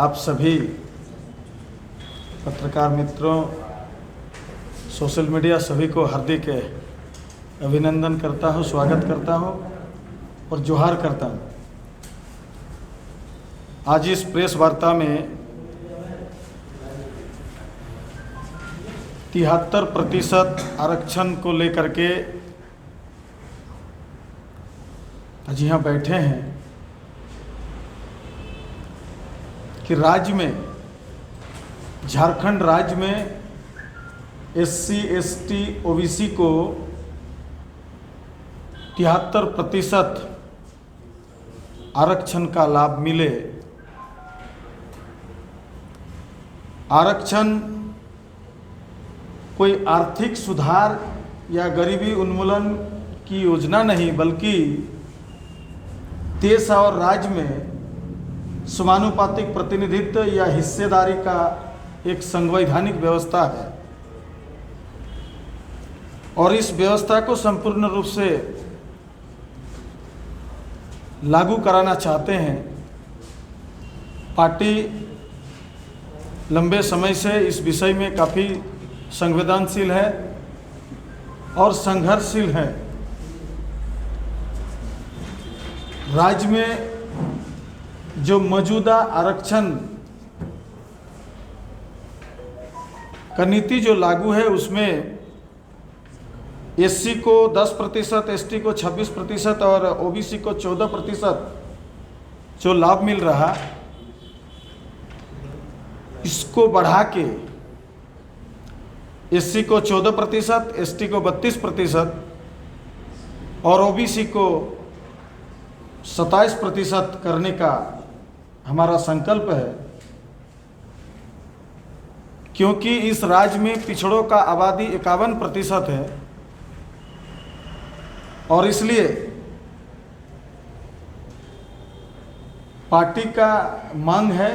आप सभी पत्रकार मित्रों, सोशल मीडिया सभी को हार्दिक अभिनंदन करता हूं, स्वागत करता हूं और जोहार करता हूं। आज इस प्रेस वार्ता में 73% आरक्षण को लेकर के आज यहाँ बैठे हैं कि राज्य में, झारखंड राज्य में SC, ST, OBC को 73% आरक्षण का लाभ मिले। आरक्षण कोई आर्थिक सुधार या गरीबी उन्मूलन की योजना नहीं, बल्कि देश और राज्य में समानुपातिक प्रतिनिधित्व या हिस्सेदारी का एक संवैधानिक व्यवस्था है और इस व्यवस्था को संपूर्ण रूप से लागू कराना चाहते हैं। पार्टी लंबे समय से इस विषय में काफ़ी संवेदनशील है और संघर्षशील है। राज्य में जो मौजूदा आरक्षण का नीति जो लागू है, उसमें SC को 10%, ST को 26% और OBC को 14% जो लाभ मिल रहा, इसको बढ़ा के SC को 14%, ST को 32% और OBC को 27% करने का हमारा संकल्प है, क्योंकि इस राज्य में पिछड़ों का आबादी 51% है और इसलिए पार्टी का मांग है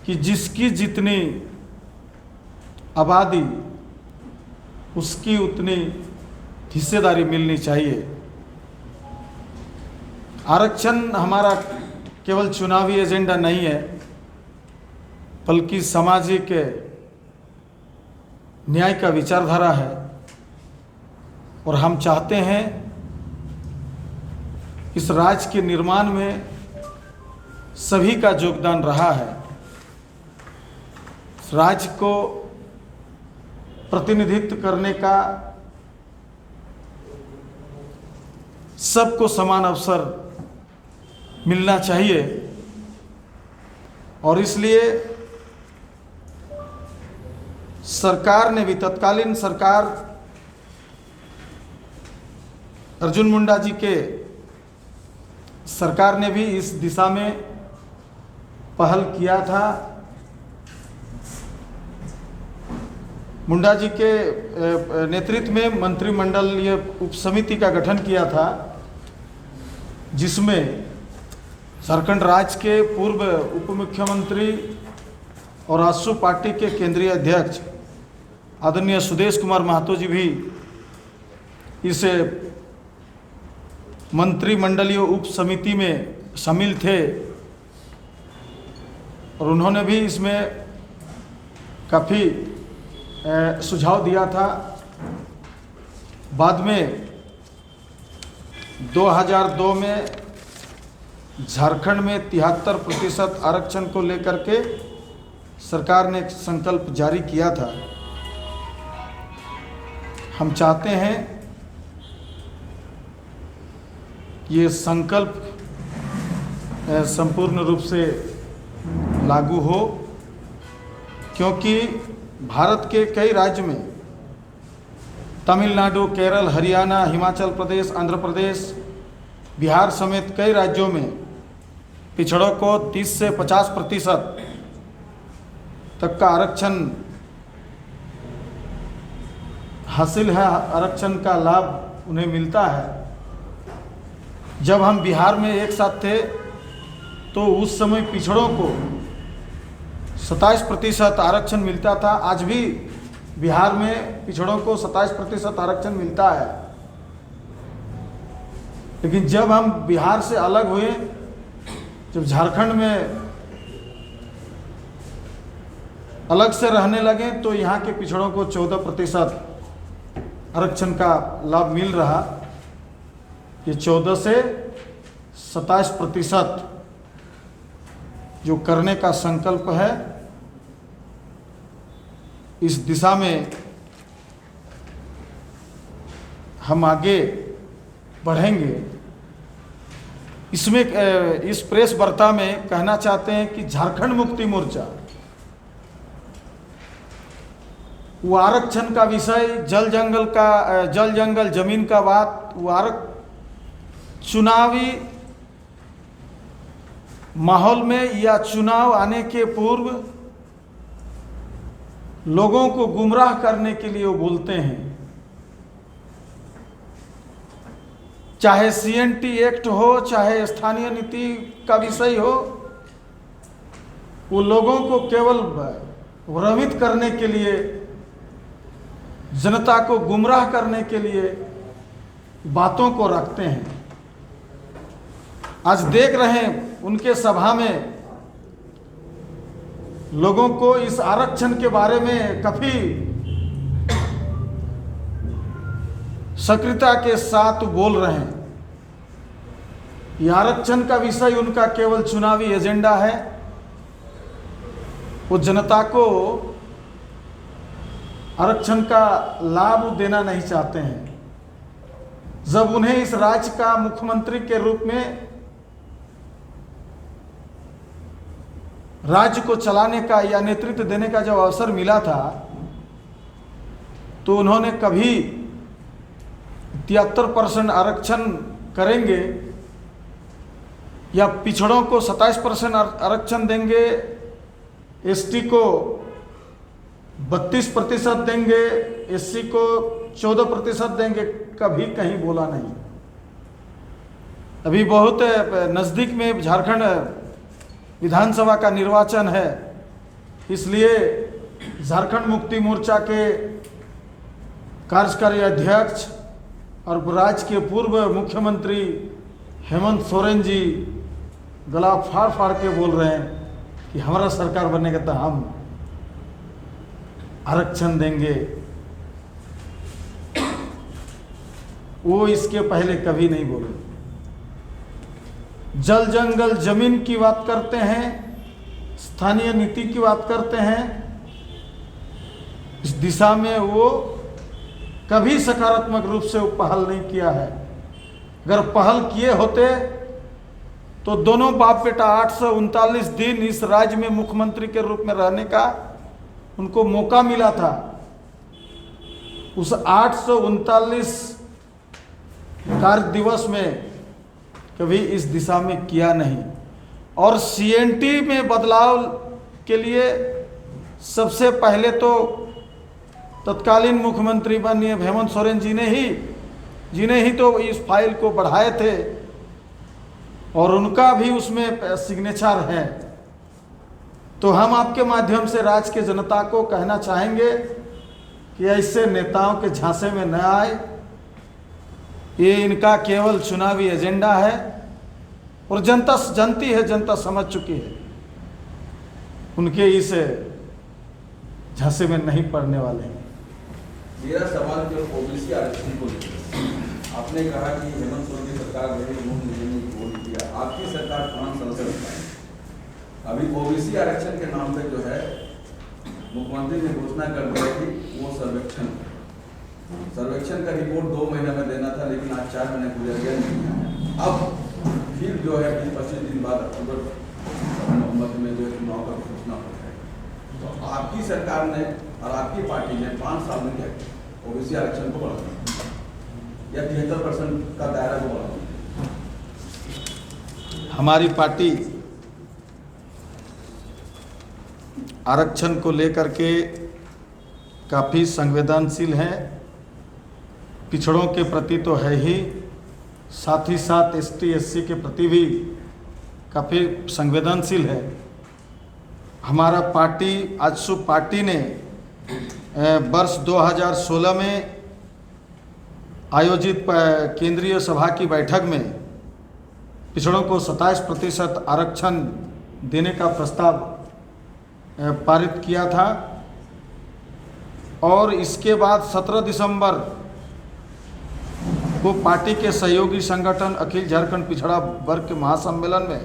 कि जिसकी जितनी आबादी उसकी उतनी हिस्सेदारी मिलनी चाहिए। आरक्षण हमारा केवल चुनावी एजेंडा नहीं है, बल्कि सामाजिक न्याय का विचारधारा है और हम चाहते हैं इस राज्य के निर्माण में सभी का योगदान रहा है। इस राज्य को प्रतिनिधित्व करने का सबको समान अवसर मिलना चाहिए और इसलिए सरकार ने भी, तत्कालीन सरकार अर्जुन मुंडा जी के सरकार ने भी इस दिशा में पहल किया था। मुंडा जी के नेतृत्व में मंत्रिमंडलीय उप समिति का गठन किया था, जिसमें झारखंड राज्य के पूर्व उप मुख्यमंत्री और आजसू पार्टी के केंद्रीय अध्यक्ष आदरणीय सुदेश कुमार महतो जी भी इस मंत्रिमंडलीय उप समिति में शामिल थे और उन्होंने भी इसमें काफ़ी सुझाव दिया था। बाद में 2002 में झारखंड में 73% आरक्षण को लेकर के सरकार ने एक संकल्प जारी किया था। हम चाहते हैं ये संकल्प संपूर्ण रूप से लागू हो, क्योंकि भारत के कई राज्य में, तमिलनाडु, केरल, हरियाणा, हिमाचल प्रदेश, आंध्र प्रदेश, बिहार समेत कई राज्यों में पिछड़ों को 30 से 50% तक का आरक्षण हासिल है, आरक्षण का लाभ उन्हें मिलता है। जब हम बिहार में एक साथ थे तो उस समय पिछड़ों को 27% आरक्षण मिलता था। आज भी बिहार में पिछड़ों को 27% आरक्षण मिलता है। लेकिन जब हम बिहार से अलग हुए जब झारखंड में अलग से रहने लगे तो यहाँ के पिछड़ों को 14% आरक्षण का लाभ मिल रहा। ये 14 से 27% जो करने का संकल्प है, इस दिशा में हम आगे बढ़ेंगे। इसमें इस प्रेस वार्ता में कहना चाहते हैं कि झारखंड मुक्ति मोर्चा वो आरक्षण का विषय, जल जंगल जमीन का बात, वो चुनावी माहौल में या चुनाव आने के पूर्व लोगों को गुमराह करने के लिए वो बोलते हैं। चाहे सीएनटी एक्ट हो, चाहे स्थानीय नीति का विषय हो, वो लोगों को केवल भ्रमित करने के लिए, जनता को गुमराह करने के लिए बातों को रखते हैं। आज देख रहे हैं उनके सभा में लोगों को इस आरक्षण के बारे में काफी सक्रियता के साथ बोल रहे हैं। यह आरक्षण का विषय उनका केवल चुनावी एजेंडा है। वो जनता को आरक्षण का लाभ देना नहीं चाहते हैं। जब उन्हें इस राज्य का मुख्यमंत्री के रूप में राज्य को चलाने का या नेतृत्व देने का जब अवसर मिला था, तो उन्होंने कभी 73% आरक्षण करेंगे या पिछड़ों को 27% आरक्षण देंगे, एसटी को 32% देंगे, एससी को 14% देंगे, कभी कहीं बोला नहीं। अभी बहुत नज़दीक में झारखंड विधानसभा का निर्वाचन है, इसलिए झारखंड मुक्ति मोर्चा के कार्यकारी अध्यक्ष और राज्य के पूर्व मुख्यमंत्री हेमंत सोरेन जी गला फाड़ फाड़ के बोल रहे हैं कि हमारा सरकार बनेगा तो हम आरक्षण देंगे। वो इसके पहले कभी नहीं बोले। जल जंगल जमीन की बात करते हैं, स्थानीय नीति की बात करते हैं। इस दिशा में वो कभी सकारात्मक रूप से पहल नहीं किया है। अगर पहल किए होते तो दोनों बाप बेटा 839 दिन इस राज्य में मुख्यमंत्री के रूप में रहने का उनको मौका मिला था। उस 839 कार्य दिवस में कभी इस दिशा में किया नहीं। और सीएनटी में बदलाव के लिए सबसे पहले तो तत्कालीन मुख्यमंत्री माननीय हेमंत सोरेन जी ने ही तो इस फाइल को बढ़ाए थे और उनका भी उसमें सिग्नेचर है। तो हम आपके माध्यम से राज्य के जनता को कहना चाहेंगे कि ऐसे नेताओं के झांसे में न आए। ये इनका केवल चुनावी एजेंडा है और जनता जानती है, जनता समझ चुकी है। उनके इस झांसे में नहीं पड़ने वाले हैं। मेरा सवाल जो ओबीसी आरक्षण को लेकर, आपने कहा कि हेमंत सोरेन की सरकार ने किया, आपकी सरकार कौन संसद में? अभी ओबीसी आरक्षण के नाम पे जो है मुख्यमंत्री ने घोषणा कर दिया कि वो सर्वेक्षण का रिपोर्ट 2 महीने में देना था, लेकिन आज 4 महीने गुजर गया, नहीं आया। अब फिर जो है 20-25 दिन बाद अक्टूबर नवंबर में जो है चुनाव का घोषणा हो है। तो आपकी सरकार ने और आपकी पार्टी ने 5 साल में क्या ओबीसी आरक्षण को बढ़ाया या 73% का दायरा को बढ़ाया? हमारी पार्टी आरक्षण को लेकर के काफ़ी संवेदनशील है। पिछड़ों के प्रति तो है ही, साथ ही साथ एसटी एससी के प्रति भी काफ़ी संवेदनशील है। हमारा पार्टी आजसू पार्टी ने वर्ष 2016 में आयोजित केंद्रीय सभा की बैठक में पिछड़ों को 27% आरक्षण देने का प्रस्ताव पारित किया था और इसके बाद 17 दिसंबर को पार्टी के सहयोगी संगठन अखिल झारखंड पिछड़ा वर्ग के महासम्मेलन में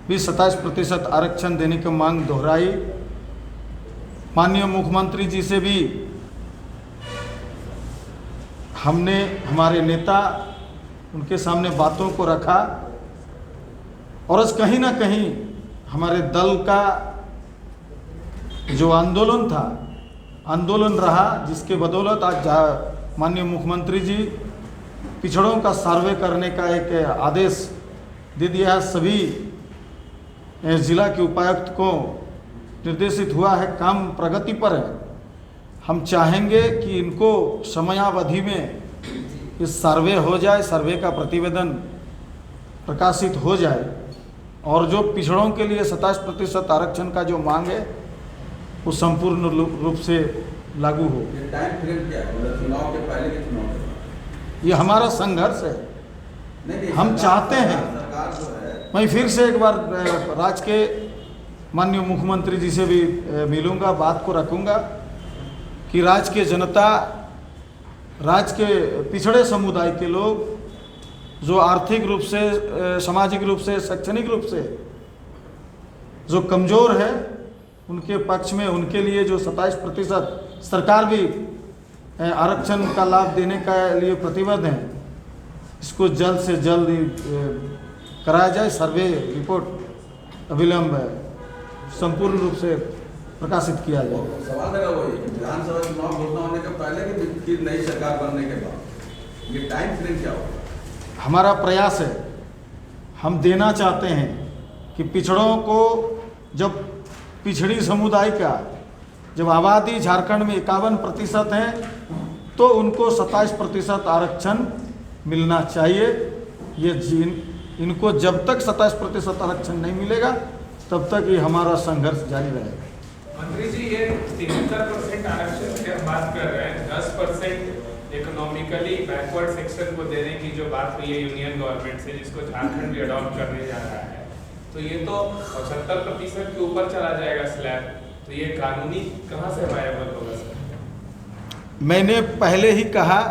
भी 27% आरक्षण देने की मांग दोहराई। माननीय मुख्यमंत्री जी से भी हमने हमारे नेता उनके सामने बातों को रखा और आज कहीं ना कहीं हमारे दल का जो आंदोलन रहा, जिसके बदौलत आज माननीय मुख्यमंत्री जी पिछड़ों का सर्वे करने का एक आदेश दे दिया है। सभी जिला के उपायुक्त को निर्देशित हुआ है, काम प्रगति पर है। हम चाहेंगे कि इनको समयावधि में इस सर्वे हो जाए, सर्वे का प्रतिवेदन प्रकाशित हो जाए और जो पिछड़ों के लिए 27% आरक्षण का जो मांग है वो संपूर्ण रूप से लागू हो। ये टाइम फ्रेम क्या है? मतलब चुनाव के पहले के चुनाव के बाद? ये हमारा संघर्ष है। नहीं, हम चाहते हैं, सरकार जो है, मैं फिर से एक बार राज्य के माननीय मुख्यमंत्री जी से भी मिलूंगा, बात को रखूंगा कि राज्य के जनता, राज्य के पिछड़े समुदाय के लोग जो आर्थिक रूप से, सामाजिक रूप से, शैक्षणिक रूप से जो कमज़ोर है, उनके पक्ष में, उनके लिए जो 27% सरकार भी आरक्षण का लाभ देने का लिए प्रतिबद्ध है, इसको जल्द से जल्द कराया जाए। सर्वे रिपोर्ट अविलंब संपूर्ण रूप से प्रकाशित किया जाए। सवाल मेरा वही है, विधानसभा चुनाव घोषणा होने के पहले कि फिर नई सरकार बनने के बाद, ये टाइम फ्रेम क्या होगा? हमारा प्रयास है, हम देना चाहते हैं कि पिछड़ों को, जब पिछड़ी समुदाय का जब आबादी झारखंड में 51% है तो उनको 27% आरक्षण मिलना चाहिए। ये इनको जब तक 27% आरक्षण नहीं मिलेगा तब तक ये हमारा संघर्ष जारी रहेगा। मंत्री जी, ये 73% आरक्षण की बात कर रहे हैं, 10% इकोनॉमिकली बैकवर्ड सेक्शन को देने की जो बात हुई है यूनियन गवर्नमेंट से, जिसको झारखंड भी अडॉप्ट करने जा रहा है, तो ये तो 75% के ऊपर चला जाएगा स्लैब, तो ये कानूनी कहाँ से वायबल होगा सर? मैंने पहले ही कहा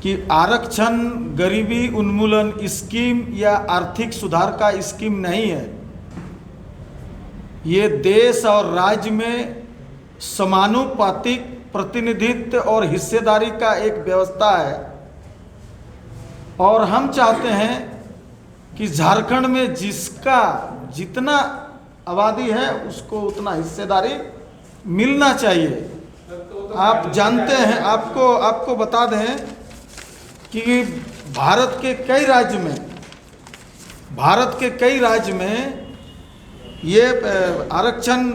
कि आरक्षण गरीबी उन्मूलन स्कीम या आर्थिक सुधार का स्कीम नहीं है। ये देश और राज्य में समानुपातिक प्रतिनिधित्व और हिस्सेदारी का एक व्यवस्था है और हम चाहते हैं कि झारखंड में जिसका जितना आबादी है उसको उतना हिस्सेदारी मिलना चाहिए। आप जानते हैं, आपको बता दें कि भारत के कई राज्य में ये आरक्षण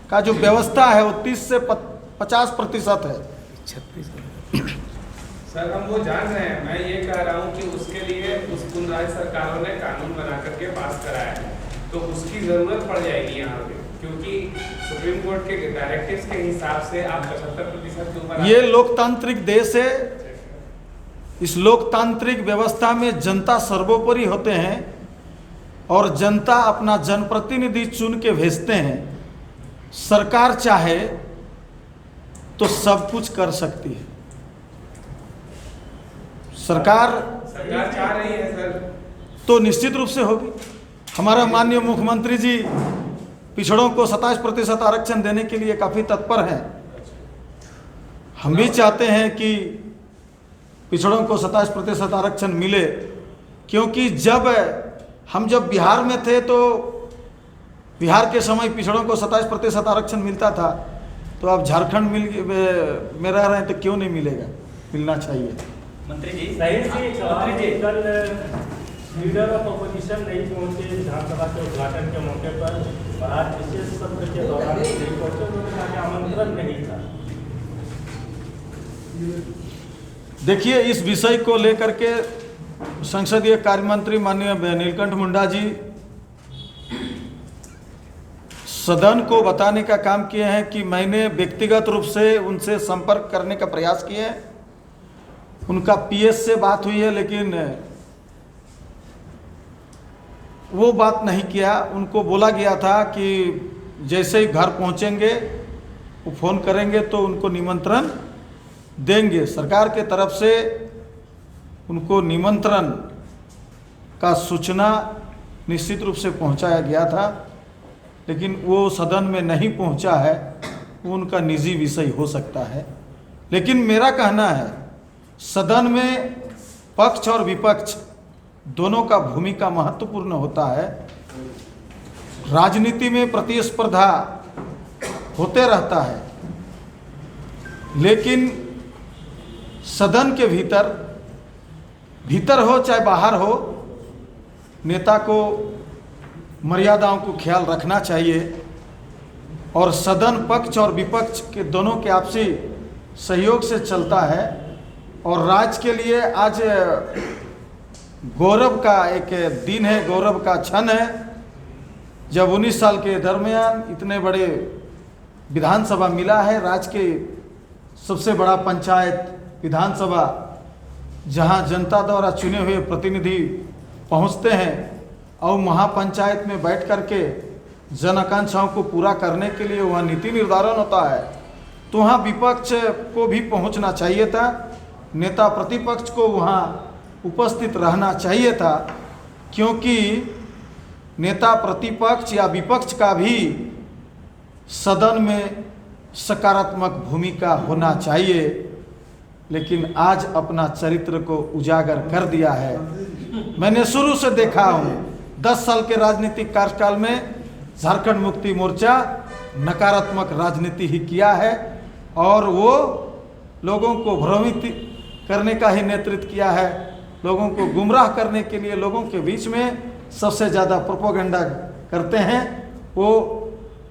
का जो व्यवस्था है वो 30 से 50% है। सर, हम वो जान रहे हैं, मैं ये कह रहा हूँ कि उसके लिए उन राज्य सरकारों ने कानून बना करके पास कराया है, तो उसकी ज़रूरत पड़ जाएगी यहाँ पे, क्योंकि सुप्रीम कोर्ट के डायरेक्टिव्स के हिसाब से आप 75% के ऊपर। ये लोकतांत्रिक देश है, इस लोकतांत्रिक व्यवस्था में जनता सर्वोपरि होते हैं और जनता अपना जनप्रतिनिधि चुन के भेजते हैं। सरकार चाहे तो सब कुछ कर सकती है। सरकार चाह रही है सर, तो निश्चित रूप से होगी। हमारा माननीय मुख्यमंत्री जी पिछड़ों को 27% आरक्षण देने के लिए काफ़ी तत्पर हैं। हम भी चाहते हैं कि पिछड़ों को 27% आरक्षण मिले, क्योंकि जब बिहार में थे तो बिहार के समय पिछड़ों को 27% आरक्षण मिलता था, तो अब झारखंड में रह रहे हैं तो क्यों नहीं मिलेगा, मिलना चाहिए। मंत्री जी, मंत्री जी, कल लीडर ऑफ अपोजिशन नहीं पहुंचे विधानसभा के उद्घाटन के मौके पर, और आज विशेष सत्र के दौरान नहीं पहुंचे, उन्होंने कहा कि आमंत्रण नहीं था। देखिए, इस विषय को लेकर के संसदीय कार्य मंत्री माननीय नीलकंठ मुंडा जी सदन को बताने का काम किए हैं कि मैंने व्यक्तिगत रूप से उनसे संपर्क करने का प्रयास किए हैं। उनका पीएस से बात हुई है, लेकिन वो बात नहीं किया। उनको बोला गया था कि जैसे ही घर पहुंचेंगे वो फ़ोन करेंगे तो उनको निमंत्रण देंगे। सरकार के तरफ से उनको निमंत्रण का सूचना निश्चित रूप से पहुंचाया गया था, लेकिन वो सदन में नहीं पहुंचा है, वो उनका निजी विषय हो सकता है। लेकिन मेरा कहना है सदन में पक्ष और विपक्ष दोनों का भूमिका महत्वपूर्ण होता है। राजनीति में प्रतिस्पर्धा होते रहता है, लेकिन सदन के भीतर हो चाहे बाहर हो, नेता को मर्यादाओं को ख्याल रखना चाहिए और सदन पक्ष और विपक्ष के दोनों के आपसी सहयोग से चलता है। और राज्य के लिए आज गौरव का एक दिन है, गौरव का क्षण है, जब 19 साल के दरमियान इतने बड़े विधानसभा मिला है। राज्य के सबसे बड़ा पंचायत विधानसभा, जहां जनता द्वारा चुने हुए प्रतिनिधि पहुंचते हैं और महापंचायत में बैठ करके जन आकांक्षाओं को पूरा करने के लिए वहाँ नीति निर्धारण होता है, तो वहाँ विपक्ष को भी पहुंचना चाहिए था, नेता प्रतिपक्ष को वहाँ उपस्थित रहना चाहिए था, क्योंकि नेता प्रतिपक्ष या विपक्ष का भी सदन में सकारात्मक भूमिका होना चाहिए। लेकिन आज अपना चरित्र को उजागर कर दिया है। मैंने शुरू से देखा हूँ 10 साल के राजनीतिक कार्यकाल में झारखंड मुक्ति मोर्चा नकारात्मक राजनीति ही किया है और वो लोगों को भ्रमित करने का ही नेतृत्व किया है। लोगों को गुमराह करने के लिए लोगों के बीच में सबसे ज़्यादा प्रोपोगंडा करते हैं। वो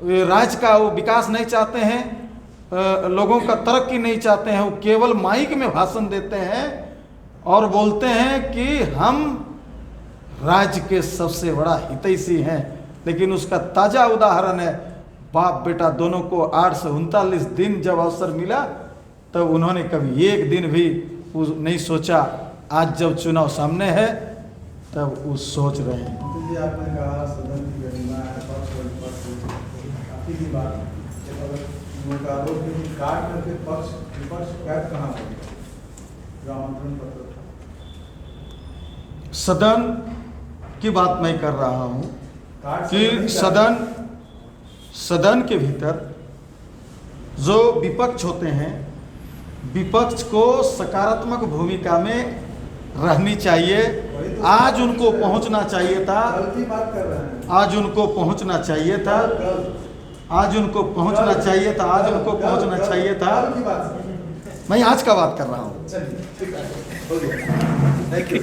राज्य का वो विकास नहीं चाहते हैं, लोगों का तरक्की नहीं चाहते हैं। वो केवल माइक में भाषण देते हैं और बोलते हैं कि हम राज्य के सबसे बड़ा हितैषी हैं, लेकिन उसका ताज़ा उदाहरण है बाप बेटा दोनों को 8 से 39 दिन जब अवसर मिला तब उन्होंने कभी एक दिन भी नहीं सोचा। आज जब चुनाव सामने है तब वो सोच रहे हैं। जी आपने कहा सदन की गरिमा है, पक्ष और विपक्ष काफी की बात उनका आरोप है कि काट करके पक्ष विपक्ष कैद कहाँ पर जो आमंत्रण पत्र था। सदन की बात मैं कर रहा हूँ कि सदन के भीतर जो विपक्ष होते हैं, विपक्ष को सकारात्मक भूमिका में रहनी चाहिए। आज उनको पहुंचना चाहिए था, कल की बात कर रहे हैं। आज उनको पहुंचना चाहिए था, आज उनको पहुंचना चाहिए था, आज उनको पहुंचना चाहिए था। कल की बात मैं आज का बात कर रहा हूँ। चलिए ठीक है, हो गया, थैंक यू।